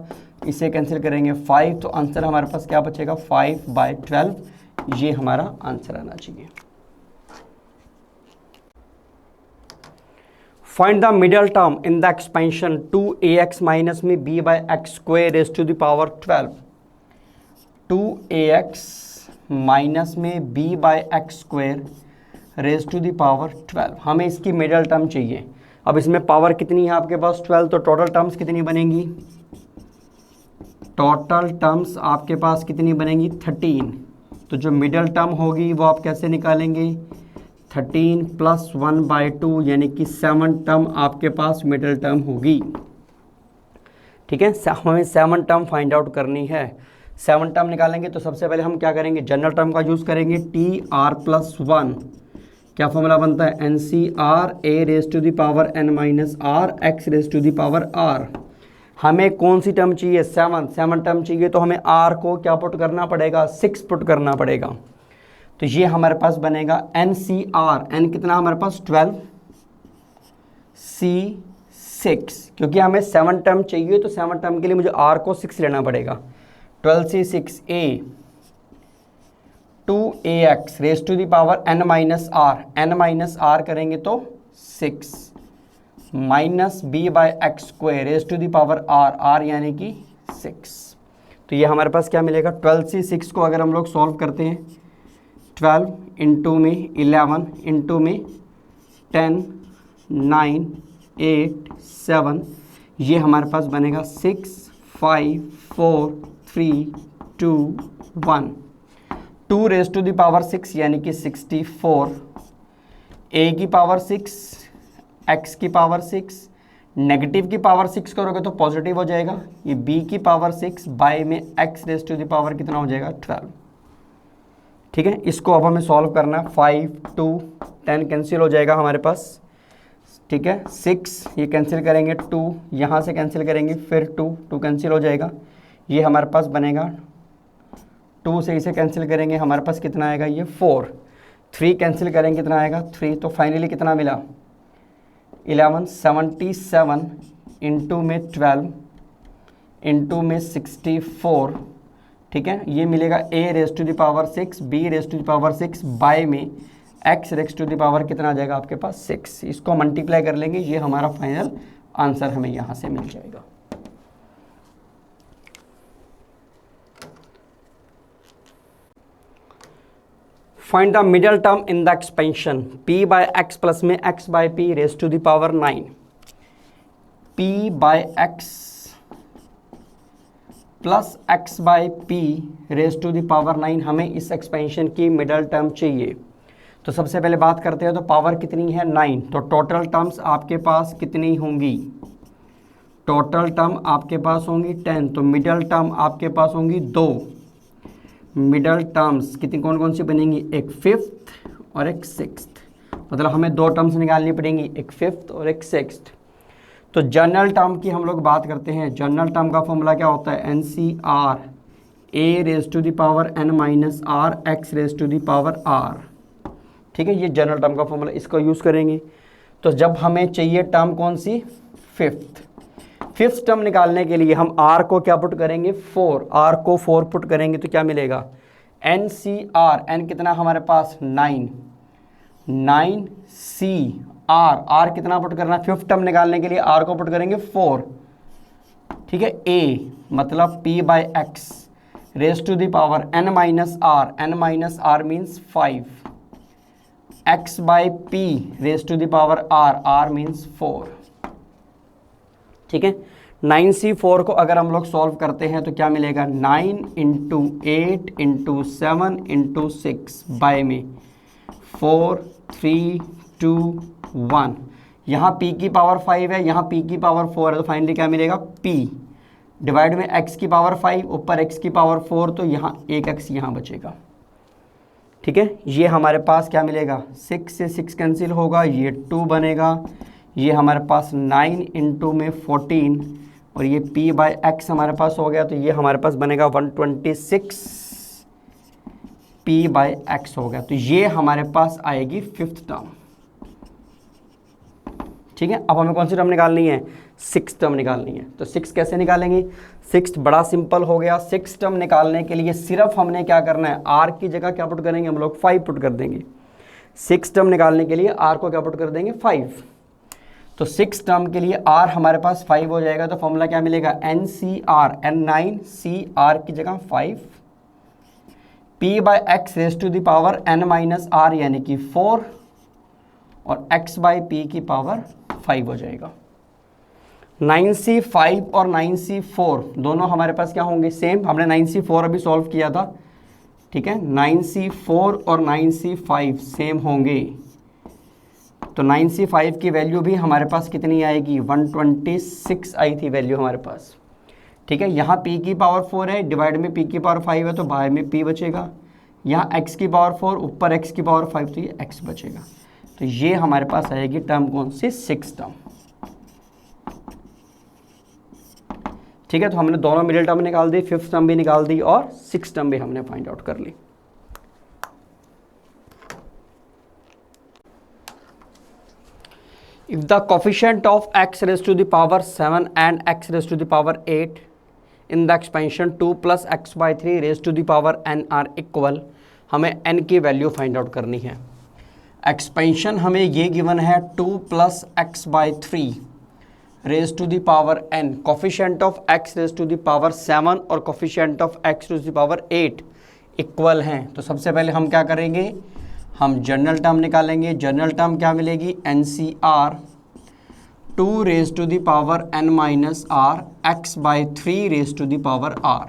Speaker 1: इसे कैंसिल करेंगे 5, तो आंसर हमारे पास क्या बचेगा, 5 बाई 12। ये हमारा आंसर आना चाहिए। Find the middle term in the expansion 2ax minus में b by x square raised to the power 12। 2ax minus में b by x square raised to the power 12। हमें इसकी मिडल टर्म चाहिए। अब इसमें पावर कितनी है आपके पास, 12, तो टोटल टर्म्स कितनी बनेंगी, टोटल टर्म्स आपके पास कितनी बनेंगी, 13। तो जो मिडल टर्म होगी वो आप कैसे निकालेंगे, 13 प्लस 1 बाई 2 यानी कि 7 टर्म आपके पास मिडल टर्म होगी। ठीक है, हमें 7 टर्म फाइंड आउट करनी है। 7 टर्म निकालेंगे तो सबसे पहले हम क्या करेंगे, जनरल टर्म का यूज़ करेंगे, टी आर प्लस 1, क्या फॉर्मूला बनता है, n C R A raise to the power n minus are x raise to the power r. हमें कौन सी टर्म चाहिए, 7 टर्म चाहिए, तो हमें r को क्या पुट करना पड़ेगा, 6 पुट करना पड़ेगा। तो ये हमारे पास बनेगा NCR, n कितना हमारे पास 12, C6, क्योंकि हमें 7 टर्म चाहिए तो 7 टर्म के लिए मुझे r को 6 लेना पड़ेगा। 12C6 A 2ax raise to the power n minus r करेंगे तो 6 minus b by x square raise to the power r यानी कि 6। तो ये हमारे पास क्या मिलेगा, 12C6 को अगर हम लोग सॉल्व करते हैं, 12 इंटू में 11 इंटू में 10 9 8 7, ये हमारे पास बनेगा 6 5 4 3 2 1, 2 रेज टू द पावर 6 यानी कि 64, a की पावर 6 x की पावर 6, नेगेटिव की पावर 6 करोगे तो पॉजिटिव हो जाएगा, ये b की पावर 6 बाय में x raise to the power कितना हो जाएगा 12। ठीक है, इसको अब हमें सॉल्व करना है। 5 2 10 कैंसिल हो जाएगा हमारे पास। ठीक है, 6 ये कैंसिल करेंगे, 2 यहाँ से कैंसिल करेंगे, फिर 2 कैंसिल हो जाएगा, ये हमारे पास बनेगा 2 से इसे कैंसिल करेंगे, हमारे पास कितना आएगा, ये 4, 3 कैंसिल करेंगे कितना आएगा 3, तो फाइनली कितना मिला 11 77 इंटू में 12 इंटू में 64। ठीक है, ये मिलेगा a raise to the power 6 b raise to the power 6 by में x raise to the power कितना आ जाएगा आपके पास 6। इसको मल्टीप्लाई कर लेंगे, ये हमारा फाइनल आंसर हमें यहाँ से मिल जाएगा। Find the middle term in the expansion p by x plus में x by p raise to the power 9। p by x plus x by p raise to the power 9, हमें इस expansion की middle term चाहिए। तो सबसे पहले बात करते हैं, तो पावर कितनी है 9, तो टोटल टर्म्स आपके पास कितनी होंगी, टोटल टर्म आपके पास होंगी 10, तो मिडल टर्म आपके पास होंगी 2। मिडल टर्म्स कितनी कौन कौन सी बनेंगी, एक 5th और एक 6th, मतलब हमें 2 टर्म्स निकालनी पड़ेंगी, एक 5th और एक 6th। तो जनरल टर्म की हम लोग बात करते हैं, जनरल टर्म का फॉर्मूला क्या होता है, NCR a raise to the power n minus r x raise to the power r। ठीक है, ये जनरल टर्म का फॉर्मूला, इसको यूज़ करेंगे। तो जब हमें चाहिए टर्म कौन सी, 5th टर्म निकालने के लिए हम r को क्या पुट करेंगे 4, r को 4 पुट करेंगे तो क्या मिलेगा, NCR n कितना हमारे पास 9 9CR कितना पुट करना, 5th टर्म निकालने के लिए r को पुट करेंगे 4। ठीक है, a मतलब p by x raise to the power n minus r means 5, x by p raise to the power r means 4। ठीक है, 9C4 को अगर हम लोग सॉल्व करते हैं तो क्या मिलेगा, 9 इंटू 8 इंटू 7 इंटू 6 बाय में 4 3 2 1, यहाँ p की पावर 5 है, यहाँ p की पावर 4 है, तो फाइनली क्या मिलेगा, p डिवाइड में x की पावर 5 ऊपर x की पावर 4, तो यहाँ एक x यहाँ बचेगा। ठीक है, ये हमारे पास क्या मिलेगा, 6 से 6 कैंसिल होगा, ये 2 बनेगा, ये हमारे पास 9 इंटू में 14 और ये p बाय x हमारे पास हो गया, तो ये हमारे पास बनेगा 126 p बाय x हो गया। तो ये हमारे पास आएगी 5th टर्म। ठीक है, अब हमें कौन सी टर्म निकालनी है, 6th टर्म निकालनी है। तो 6 कैसे निकालेंगे, 6th बड़ा सिंपल हो गया। 6th टर्म निकालने के लिए सिर्फ हमने क्या करना है, r की जगह क्या पुट करेंगे हम लोग 5 पुट कर देंगे। 6th टर्म निकालने के लिए r को क्या पुट कर देंगे 5, तो 6th टर्म के लिए r हमारे पास 5 हो जाएगा। तो फॉर्मूला क्या मिलेगा, NCR N9CR की जगह 5, p by x raise to the power n minus r यानी कि 4 और x बाय p की पावर 5 हो जाएगा। 9C5 और 9C4 दोनों हमारे पास क्या होंगे, सेम। हमने 9C4 अभी सॉल्व किया था। ठीक है, 9C4 और 9C5 सेम होंगे। तो 9C5 की वैल्यू भी हमारे पास कितनी आएगी, 126 आई थी वैल्यू हमारे पास। ठीक है, यहाँ p की पावर 4 है, डिवाइड में p की पावर 5 है, तो बाहर में p बचेगा। यहाँ x की पावर 4 ऊपर x की पावर 5, तो ये x बचेगा। तो ये हमारे पास आएगी टर्म कौन सी, 6th टर्म। ठीक है, तो हमने दोनों मिडिल टर्म निकाल दी, फिफ्थ टर्म भी निकाल दी और सिक्स टर्म भी हमने फाइंड आउट कर ली। If the coefficient of x raised to the power 7 and x raised to the power 8 in the expansion 2 plus x by 3 raised to the power n are equal, हमें n की value find out करनी है। Expansion हमें ये given है 2 plus x by 3 raise to the power n, coefficient of x raise to the power 7 और coefficient of x raise to the power 8 equal हैं। तो सबसे पहले हम क्या करेंगे, हम जनरल टर्म निकालेंगे। जनरल टर्म क्या मिलेगी, NCR 2 raise to the power n minus r x by 3 raise to the power r।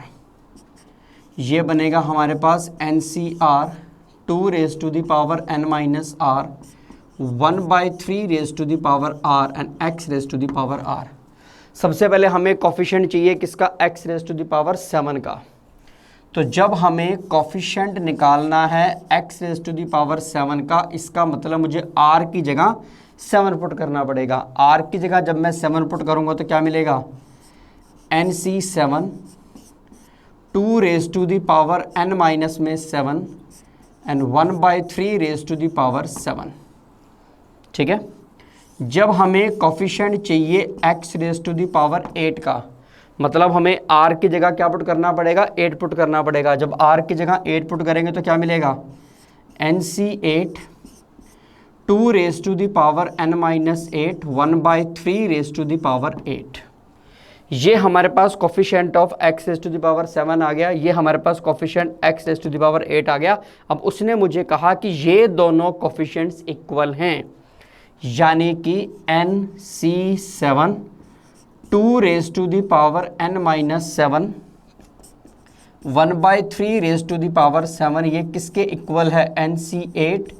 Speaker 1: ये बनेगा हमारे पास NCR 2 raise to the power n minus r 1 by 3 raise to the power r and x raise to the power r। सबसे पहले हमें coefficient चाहिए किसका, x raise to the power 7 का। तो जब हमें कोफिशिएंट निकालना है x raise to the power 7 का, इसका मतलब मुझे r की जगह 7 पुट करना पड़ेगा। r की जगह जब मैं 7 पुट करूंगा तो क्या मिलेगा, NC7 2 raise to the power n minus में 7 and 1 by 3 raise to the power 7। ठीक है, जब हमें कोफिशिएंट चाहिए x raise to the power 8 का, मतलब हमें r की जगह क्या पुट करना पड़ेगा, 8 पुट करना पड़ेगा। जब r की जगह 8 पुट करेंगे तो क्या मिलेगा, NC8 2 raise to the power n minus 8 1 by 3 raise to the power 8। ये हमारे पास coefficient of x raise to the power 7 आ गया, ये हमारे पास coefficient x raise to the power 8 आ गया। अब उसने मुझे कहा कि ये दोनों कोफिशिएंट्स इक्वल हैं, यानी कि NC7 2 raise to the power n minus 7 1 by 3 raise to the power 7, ये किसके इक्वल है, NC8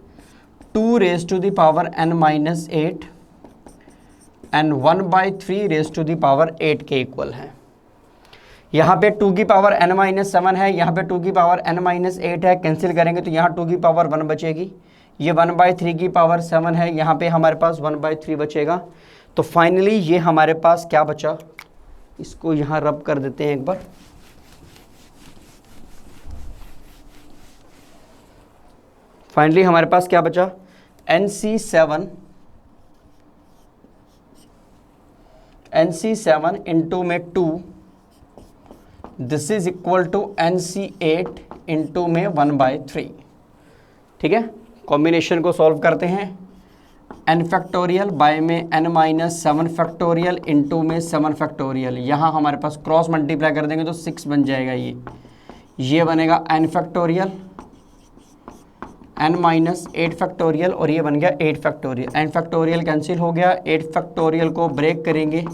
Speaker 1: 2 raise to the power n minus 8 and 1 by 3 raise to the power 8 के इक्वल है। यहाँ पे 2 की पावर n माइनस 7 है, यहाँ पे 2 की पावर n माइनस 8 है, कैंसिल करेंगे तो यहाँ 2 की पावर 1 बचेगी, ये 1 बाई 3 की पावर 7 है, यहाँ पे हमारे पास 1 बाई 3 बचेगा। तो फाइनली ये हमारे पास क्या बचा, इसको यहाँ रब कर देते हैं एक बार। फाइनली हमारे पास क्या बचा, NC7 इंटू में 2, this is equal to NC8 into में 1 बाई 3। ठीक है, कॉम्बिनेशन को सॉल्व करते हैं। n फैक्टोरियल बाय में n माइनस 7 फैक्टोरियल इंटू में 7 फैक्टोरियल, यहाँ हमारे पास क्रॉस मल्टीप्लाई कर देंगे तो 6 बन जाएगा। ये बनेगा n factorial n minus 8 factorial और ये बन गया 8 फैक्टोरियल। n फैक्टोरियल कैंसिल हो गया, 8 फैक्टोरियल को ब्रेक करेंगे,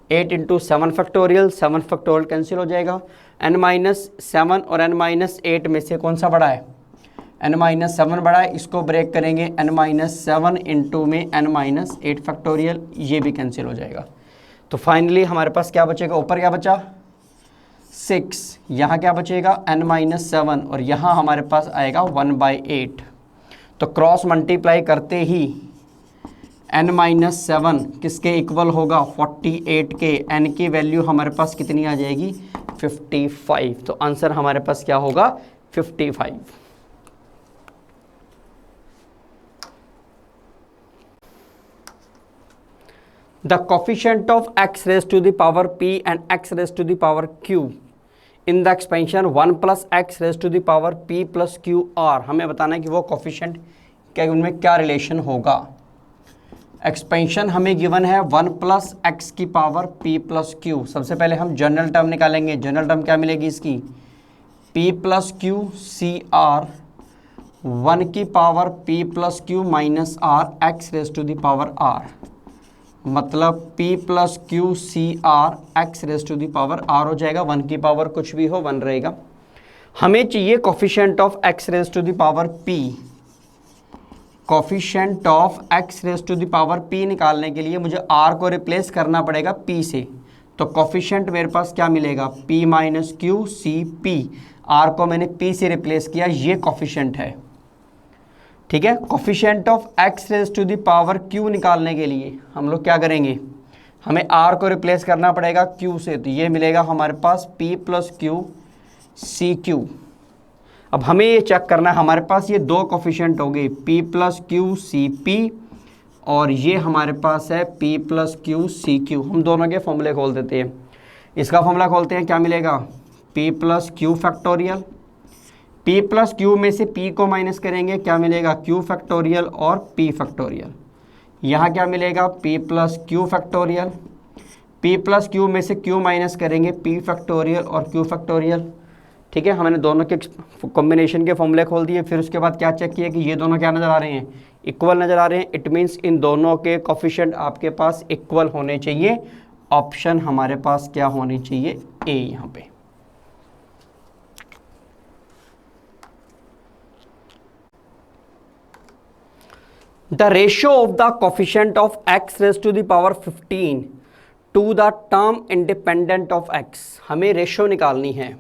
Speaker 1: 8 इंटू 7 फैक्टोरियल, 7 फैक्टोरियल कैंसिल हो जाएगा। n माइनस 7 और n माइनस 8 में से कौन सा बड़ा है, n माइनस 7 बड़ा है, इसको ब्रेक करेंगे, n माइनस 7 इंटू में n माइनस 8 फैक्टोरियल, ये भी कैंसिल हो जाएगा। तो फाइनली हमारे पास क्या बचेगा, ऊपर क्या बचा 6, यहाँ क्या बचेगा n माइनस 7 और यहाँ हमारे पास आएगा 1 बाई 8। तो क्रॉस मल्टीप्लाई करते ही n माइनस 7 किसके इक्वल होगा, 48 के। n की वैल्यू हमारे पास कितनी आ जाएगी, 55। तो आंसर हमारे पास क्या होगा, 55। The coefficient of x raised to the power p and x raised to the power q in the expansion 1 plus x raised to the power p plus q r, हमें बताना है कि वो कोफिशिएंट क्या, उनमें क्या रिलेशन होगा। Expansion हमें गिवन है 1 प्लस एक्स की पावर p प्लस क्यू। सबसे पहले हम जनरल टर्म निकालेंगे। जनरल टर्म क्या मिलेगी इसकी, p plus q c r 1 की power p plus q minus r x raise to the power r, मतलब p plus q c r x raise to the power r हो जाएगा। 1 की power कुछ भी हो 1 रहेगा। हमें चाहिए coefficient of x raise to the power p। Coefficient of x raise to the power p निकालने के लिए मुझे r को रिप्लेस करना पड़ेगा p से। तो कोफिशिएंट मेरे पास क्या मिलेगा, p minus q c p, r को मैंने p से रिप्लेस किया, ये कोफिशिएंट है। ठीक है, coefficient of x raise to the power q निकालने के लिए हम लोग क्या करेंगे, हमें r को रिप्लेस करना पड़ेगा q से, तो ये मिलेगा हमारे पास p plus q c q. अब हमें ये चेक करना है, हमारे पास ये दो कोफिशिएंट हो गए p plus q c p और ये हमारे पास है p plus q c q. हम दोनों के फॉर्मूले खोल देते हैं। इसका फॉर्मूला खोलते हैं, क्या मिलेगा p plus Q factorial, p plus Q में से p को माइनस करेंगे, क्या मिलेगा q फैक्टोरियल और p फैक्टोरियल। यहाँ क्या मिलेगा p plus Q factorial, p plus Q में से q माइनस करेंगे p फैक्टोरियल और q फैक्टोरियल। ठीक है, हमने दोनों के कॉम्बिनेशन के फॉर्मूले खोल दिए। फिर उसके बाद क्या चेक किया कि ये दोनों क्या नज़र आ रहे हैं, इक्वल नज़र आ रहे हैं। इट मीन्स इन दोनों के कोफिशिएंट आपके पास इक्वल होने चाहिए। ऑप्शन हमारे पास क्या होनी चाहिए, ए यहाँ पे। The ratio of the coefficient of x raise to the power 15 to the term independent of x। हमें रेशियो निकालनी है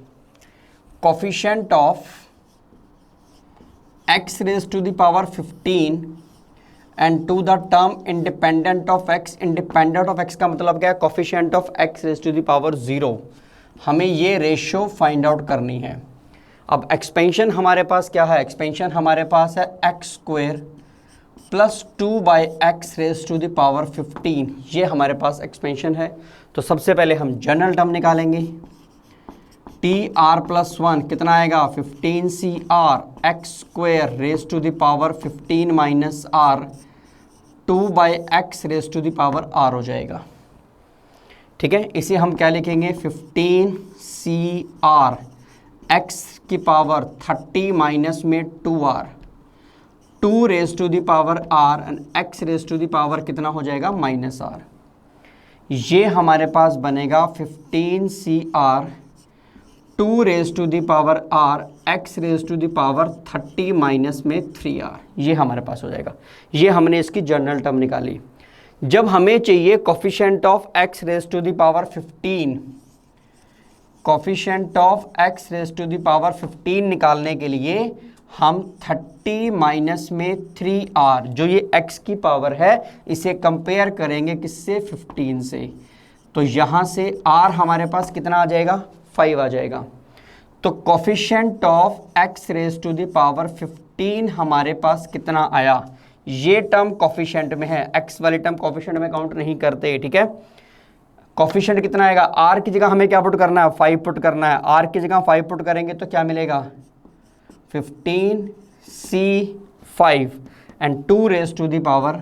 Speaker 1: coefficient of x raise to the power 15 and to the term independent of x। Independent of x का मतलब क्या है, coefficient of x raise to the power 0। हमें ये ratio find out करनी है। अब एक्सपेंशन हमारे पास क्या है, एक्सपेंशन हमारे पास है x square plus 2 by x raise to the power 15। ये हमारे पास एक्सपेंशन है। तो सबसे पहले हम जनरल टर्म निकालेंगे, टी आर प्लस 1 कितना आएगा 15 C r x square raise to the power 15 minus r 2 by x raise to the power r हो जाएगा। ठीक है, इसे हम क्या लिखेंगे 15 सी आर एक्स की पावर 30 माइनस में 2r 2 raise to the power r and x raise to the power कितना हो जाएगा माइनस r। ये हमारे पास बनेगा 15 C r 2 raise to the power r x raise to the power 30 minus में 3r। ये हमारे पास हो जाएगा। ये हमने इसकी जनरल टर्म निकाली। जब हमें चाहिए coefficient of x raise to the power 15, coefficient of x raise to the power 15 निकालने के लिए हम 30 माइनस में 3r जो ये x की पावर है इसे कंपेयर करेंगे किससे 15 से। तो यहाँ से r हमारे पास कितना आ जाएगा 5 आ जाएगा। तो coefficient of x raise to the power 15 हमारे पास कितना आया, ये टर्म कोफिशिएंट में है, x वाली टर्म कोफिशिएंट में काउंट नहीं करते। ठीक है, कोफिशिएंट कितना आएगा, r की जगह हमें क्या पुट करना है 5 पुट करना है। r की जगह 5 पुट करेंगे तो क्या मिलेगा 15 C5 and 2 raise to the power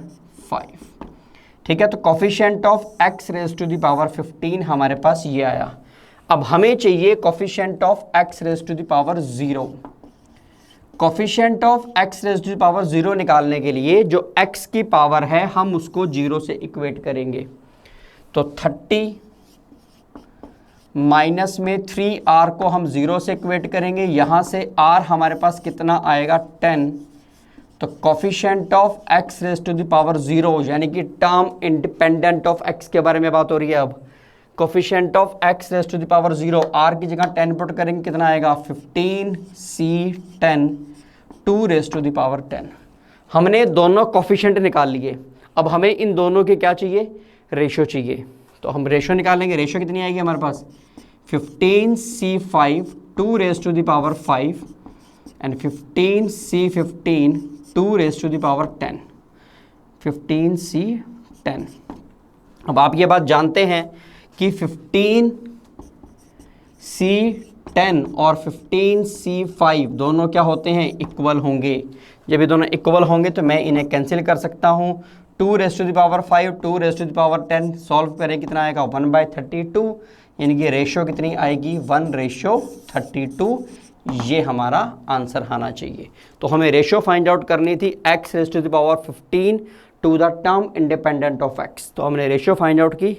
Speaker 1: 5। ठीक है, तो coefficient of x raise to the power 15 हमारे पास ये आया। अब हमें चाहिए coefficient of x raise to the power 0। Coefficient of x raise to the power 0 निकालने के लिए जो x की पावर है हम उसको 0 से इक्वेट करेंगे। तो 30 माइनस में 3r को हम 0 से इक्वेट करेंगे। यहाँ से r हमारे पास कितना आएगा 10। तो coefficient of x raise to the power 0 यानी कि टर्म इंडिपेंडेंट ऑफ x के बारे में बात हो रही है। अब coefficient of x raise to the power 0 r की जगह 10 पुट करेंगे, कितना आएगा 15 C10 2 raise to the power 10। हमने दोनों कोफिशिएंट निकाल लिए। अब हमें इन दोनों के क्या चाहिए, रेशियो चाहिए। तो हम रेशियो निकालेंगे। रेशियो कितनी आएगी हमारे पास 15 C5 2 raise to the power 5 and 15 C15 2 raise to the power 10 15 C10। अब आप ये बात जानते हैं कि 15 C10 और 15 C5 दोनों क्या होते हैं, इक्वल होंगे। जब ये दोनों इक्वल होंगे तो मैं इन्हें कैंसिल कर सकता हूँ। 2 raise to the power 5 2 raise to the power 10 solve करें, कितना आएगा 1/32 यानी कि रेशियो कितनी आएगी 1:32। ये हमारा आंसर आना चाहिए। तो हमें रेशियो फाइंड आउट करनी थी x raise to the power 15 to the term independent of x। तो हमने रेशियो फाइंड आउट की।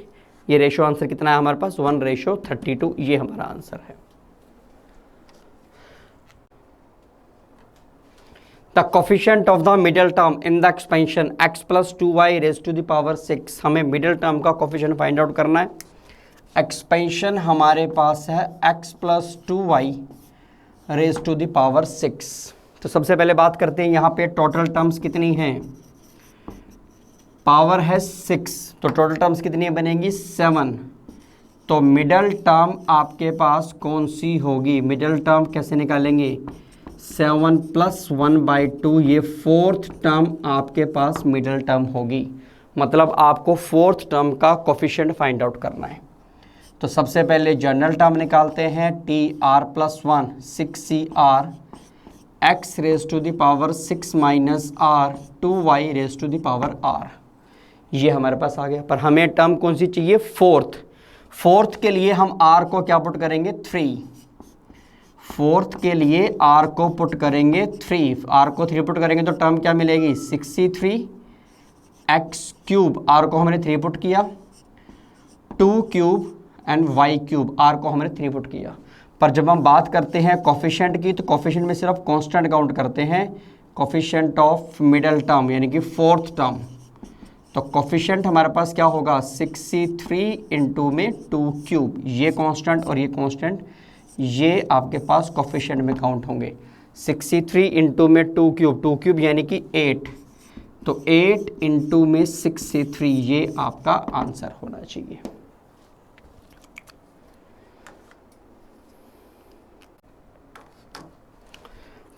Speaker 1: ये रेशियो आंसर कितना है हमारे पास 1:32। ये हमारा आंसर है। The coefficient of the middle term in the expansion x plus 2y raise to the power 6। हमें मिडिल टर्म का कोफिशिएंट फाइंड आउट करना है। एक्सपेंशन हमारे पास है x plus 2y raise to the power 6। तो सबसे पहले बात करते हैं यहाँ पे टोटल टर्म्स कितनी हैं। पावर है 6, तो टोटल टर्म्स कितनी बनेंगी 7। तो मिडल टर्म आपके पास कौन सी होगी, मिडल टर्म कैसे निकालेंगे, 7 + 1/2, ये फोर्थ टर्म आपके पास मिडल टर्म होगी। मतलब आपको फोर्थ टर्म का कोफिशिएंट फाइंड आउट करना है। तो सबसे पहले जनरल टर्म निकालते हैं, TR+1 6CR x⁻6 - R 2y⁻R, ये हमारे पास आ गया। पर हमें टर्म कौन सी चाहिए, फोर्थ के लिए हम R को क्या पुट करेंगे 3, फोर्थ के लिए R को पुट करेंगे 3, R को 3 पुट करेंगे तो टर्म क्या मिलेगी 63 x³ R को हमने 3 पुट किया, 2³ एंड y³ R को हमने 3 पुट किया। पर जब हम बात करते हैं कोफिशिएंट की, तो कोफिशिएंट में सिर्फ कांस्टेंट काउंट करते हैं, कोफिशिएंट ऑफ मिडल टर्म यानी कि फोर्थ टर्म। तो कोफिशिएंट हमारे पास क्या होगा 63 इंटू में 2³, ये कांस्टेंट और ये कांस्टेंट, ये आपके पास कोफिशिएंट में काउंट होंगे। 63 इंटू में 2³ यानी कि 8, तो 8 इंटू में 63, ये आपका आंसर होना चाहिए।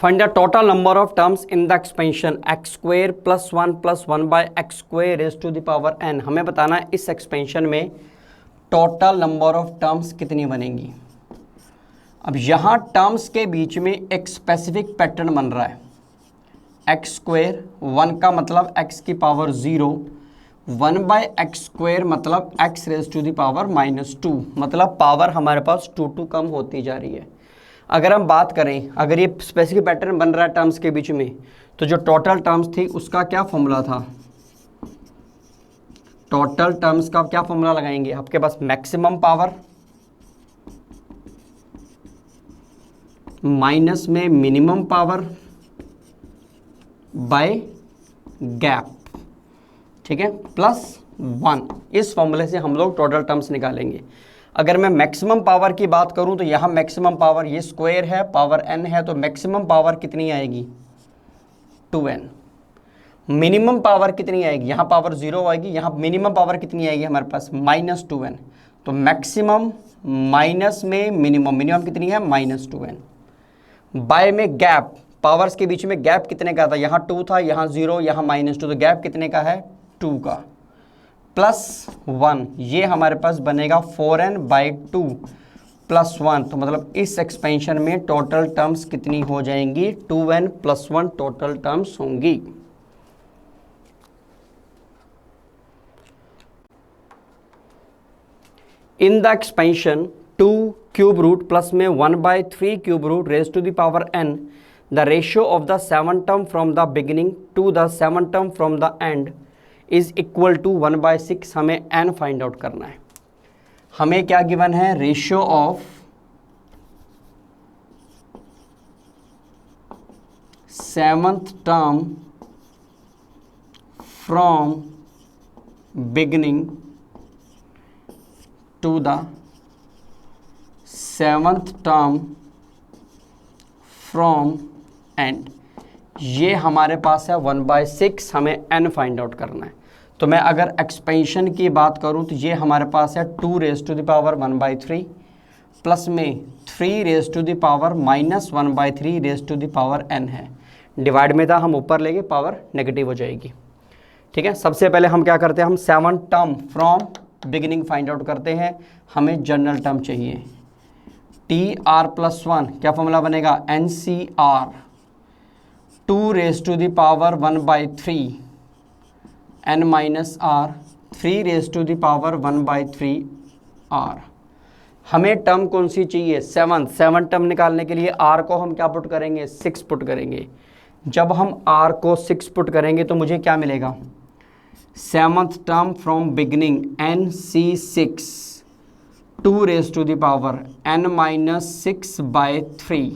Speaker 1: Find the total number of terms in the expansion x² + 1 + 1/x² हमें बताना है इस एक्सपेंशन में टोटल नंबर ऑफ टर्म्स कितनी बनेंगी। अब यहाँ टर्म्स के बीच में एक स्पेसिफिक पैटर्न बन रहा है, x², 1 का मतलब x की पावर 0, 1/x² मतलब x⁻⁻², मतलब पावर हमारे पास 2 कम होती जा रही है। अगर हम बात करें, अगर ये स्पेसिफिक पैटर्न बन रहा है टर्म्स के बीच में, तो जो टोटल टर्म्स थी उसका क्या फॉर्मूला था, टोटल टर्म्स का क्या फॉर्मूला लगाएंगे, आपके पास मैक्सिमम पावर माइनस में मिनिमम पावर बाय गैप, ठीक है, +1। इस फॉर्मूले से हम लोग टोटल टर्म्स निकालेंगे। अगर मैं मैक्सिमम पावर की बात करूं तो यहाँ मैक्सिमम पावर, ये स्क्वायर है, पावर n है, तो मैक्सिमम पावर कितनी आएगी 2n। मिनिमम पावर कितनी आएगी, यहाँ पावर 0 आएगी, यहाँ मिनिमम पावर कितनी आएगी हमारे पास -2n। तो मैक्सिमम माइनस में मिनिमम कितनी है -2n, बाय में गैप, पावर्स के बीच में गैप कितने का था, यहाँ 2 था, यहाँ 0, यहाँ -2, तो गैप कितने का है 2 का, +1, ये हमारे पास बनेगा 4n/2 +1। तो मतलब इस एक्सपेंशन में टोटल टर्म्स कितनी हो जाएंगी 2n + 1 टोटल टर्म्स होंगी। इन द एक्सपेंशन 2³ प्लस में 1/3³ the ratio of the 7 term from the beginning to the 7 term from the end is equal to 1/6। हमें n फाइंड आउट करना है। हमें क्या गिवन है, ratio of 7th term from beginning to the 7th term from end, ये हमारे पास है 1/6। हमें n फाइंड आउट करना है। तो मैं अगर एक्सपेंशन की बात करूं तो ये हमारे पास है 2⁻1/3 प्लस में 3⁻⁻⁻⁻n है। डिवाइड में था, हम ऊपर लेंगे, पावर नेगेटिव हो जाएगी। ठीक है, सबसे पहले हम क्या करते हैं, हम 7 term from beginning find out करते हैं। हमें जनरल टर्म चाहिए, TR+1 क्या फॉर्मूला बनेगा, NCR 2⁻⁻⁻⁻3 n - r 3⁻⁻⁻⁻r। हमें टर्म कौन सी चाहिए, 7 टर्म निकालने के लिए r को हम क्या पुट करेंगे 6 पुट करेंगे। जब हम r को 6 पुट करेंगे तो मुझे क्या मिलेगा, 7th term from beginning NC6 2⁻n-6/3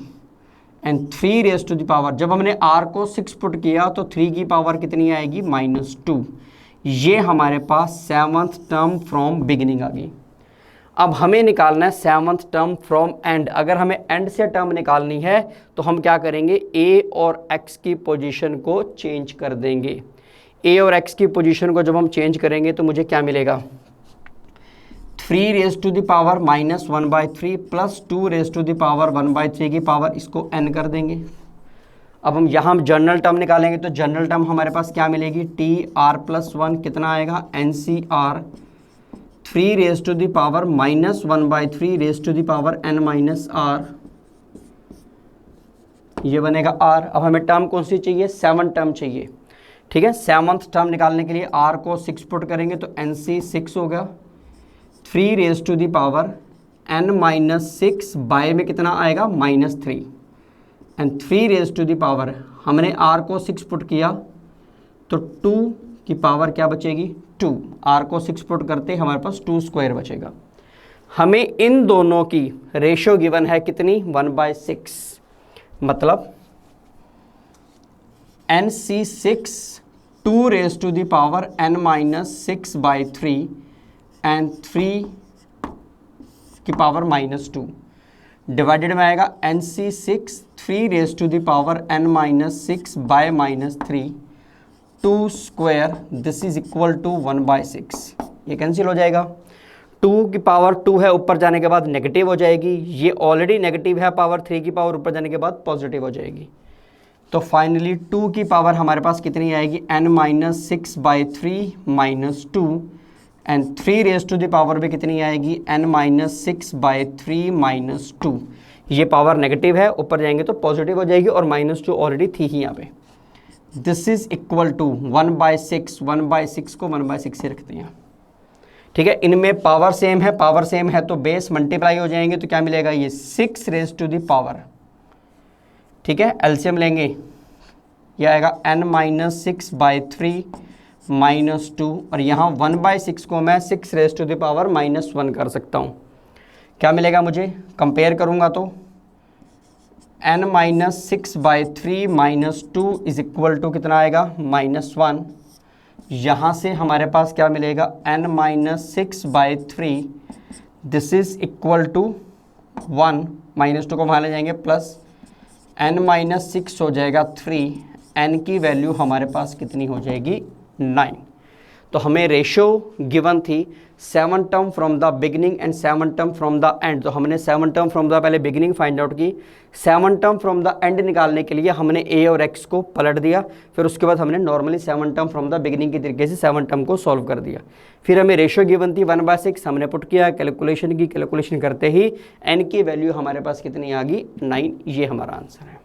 Speaker 1: and 3⁻, जब हमने r को 6 पुट किया तो 3 की पावर कितनी आएगी -2। ये हमारे पास 7th टर्म फ्रॉम बिगिनिंग आ गई। अब हमें निकालना है 7th टर्म फ्रॉम एंड। अगर हमें एंड से टर्म निकालनी है तो हम क्या करेंगे, a और x की पोजीशन को चेंज कर देंगे। ए और एक्स की पोजीशन को जब हम चेंज करेंगे तो मुझे क्या मिलेगा, 3 raise to the power -1/3 plus 2 raise to the power 1/3 की पावर, इसको n कर देंगे। अब हम यहाँ जनरल टर्म निकालेंगे तो जनरल टर्म हमारे पास क्या मिलेगी, TR+1 कितना आएगा, NCR 3 raise to the power -1/3 raise to the power n-r, ये बनेगा r। अब हमें टर्म कौन सी चाहिए, 7 टर्म चाहिए, ठीक है। 7th टर्म निकालने के लिए r को 6 पुट करेंगे तो NC 6 हो गया, 3 raise to the power n-6 by में कितना आएगा, -3 and 3 raise to the power, हमने r को 6 पुट किया तो 2 की पावर क्या बचेगी, 2, r को 6 पुट करते हमारे पास 2 स्क्वायर बचेगा। हमें इन दोनों की रेशियो गिवन है कितनी, 1/6, मतलब NC6 2 raise to the power n-6/3 and 3 की पावर -2 डिवाइडेड में आएगा NC6 3 raise to the power n-6/-3 2 square, this is equal to 1/6, ये कैंसिल हो जाएगा। 2 की पावर 2 है, ऊपर जाने के बाद नेगेटिव हो जाएगी, ये ऑलरेडी नेगेटिव है, पावर 3 की पावर ऊपर जाने के बाद पॉजिटिव हो जाएगी। तो फाइनली 2 की पावर हमारे पास कितनी आएगी, n-6/3 -2 and 3 raise to the power भी कितनी आएगी, n-6/3 -2, ये पावर नेगेटिव है, ऊपर जाएंगे तो पॉजिटिव हो जाएगी और -2 ऑलरेडी थी ही यहाँ पे। दिस इज इक्वल टू 1/6, 1/6 को 1/6 से रखते हैं, ठीक है। इनमें पावर सेम है, पावर सेम है तो बेस मल्टीप्लाई हो जाएंगे तो क्या मिलेगा, ये 6 रेज टू द पावर, ठीक है। एलसीएम लेंगे, ये आएगा n-6/3 -2 और यहाँ 1/6 को मैं 6 रेज टू द पावर -1 कर सकता हूँ। क्या मिलेगा मुझे, कंपेयर करूँगा तो n-6/3 -2 इज इक्वल टू कितना आएगा, -1। यहाँ से हमारे पास क्या मिलेगा, n-6/3 this is equal to 1, -2 को वहाँ ले जाएंगे प्लस n-6 हो जाएगा 3, n की वैल्यू हमारे पास कितनी हो जाएगी, 9। तो हमें रेशो गिवन थी 7 term from the beginning and 7 term from the and. तो हमने 7 टर्म फ्रॉम द पहले बिगिनिंग फाइंड आउट की, 7 टर्म फ्रॉम द एंड निकालने के लिए हमने a और x को पलट दिया, फिर उसके बाद हमने normally 7 term from the beginning की तरीके से 7 टर्म को सॉल्व कर दिया। फिर हमें रेशो गिवन थी 1/6, हमने पुट किया, कैलकुलेशन की, कैलकुलेशन करते ही n की वैल्यू हमारे पास कितनी आ गई, 9, ये हमारा आंसर है।